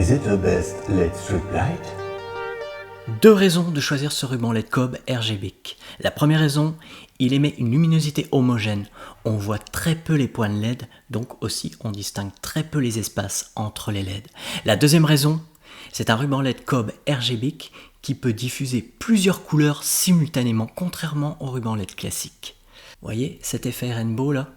Is it the best LED strip light? Deux raisons de choisir ce ruban LED Cobe RGBIC. La première raison, il émet une luminosité homogène. On voit très peu les points LED, donc aussi on distingue très peu les espaces entre les LED. La deuxième raison, c'est un ruban LED Cobe RGBIC qui peut diffuser plusieurs couleurs simultanément, contrairement au ruban LED classique. Vous voyez cet effet rainbow là?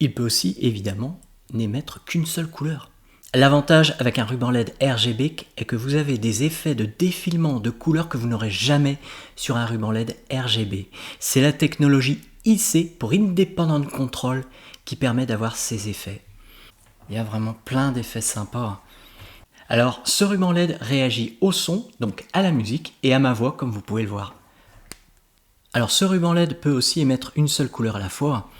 Il peut aussi évidemment n'émettre qu'une seule couleur. L'avantage avec un ruban LED RGBIC est que vous avez des effets de défilement de couleurs que vous n'aurez jamais sur un ruban LED RGB. C'est la technologie IC pour Independent Control qui permet d'avoir ces effets. Il y a vraiment plein d'effets sympas. Alors, ce ruban LED réagit au son, donc à la musique, et à ma voix, comme vous pouvez le voir. Alors, ce ruban LED peut aussi émettre une seule couleur à la fois,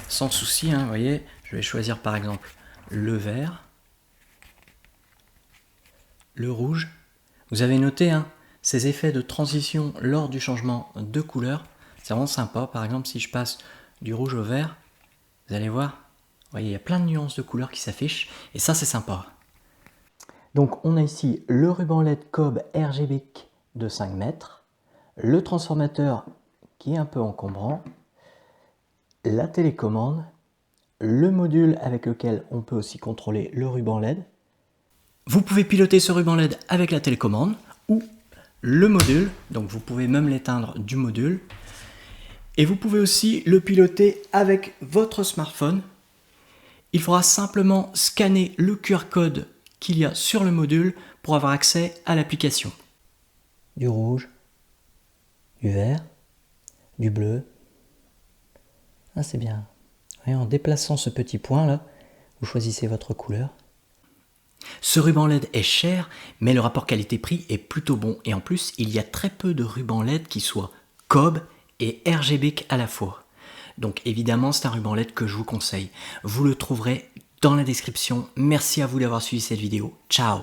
sans souci, vous voyez. Je vais choisir par exemple le vert, le rouge. Vous avez noté ces effets de transition lors du changement de couleur. C'est vraiment sympa. Par exemple, si je passe du rouge au vert, vous allez voir, vous voyez, il y a plein de nuances de couleurs qui s'affichent, et ça c'est sympa. Donc on a ici le ruban LED Cobe RGBIC de 5 mètres, le transformateur qui est un peu encombrant, la télécommande, le module avec lequel on peut aussi contrôler le ruban LED. Vous pouvez piloter ce ruban LED avec la télécommande ou le module, donc vous pouvez même l'éteindre du module. Et vous pouvez aussi le piloter avec votre smartphone. Il faudra simplement scanner le QR code qu'il y a sur le module pour avoir accès à l'application. Du rouge, du vert, du bleu. Ah, c'est bien. Et en déplaçant ce petit point là, vous choisissez votre couleur. Ce ruban LED est cher, mais le rapport qualité-prix est plutôt bon. Et en plus, il y a très peu de rubans LED qui soient Cobe et RGBIC à la fois. Donc évidemment, c'est un ruban LED que je vous conseille. Vous le trouverez dans la description. Merci à vous d'avoir suivi cette vidéo. Ciao!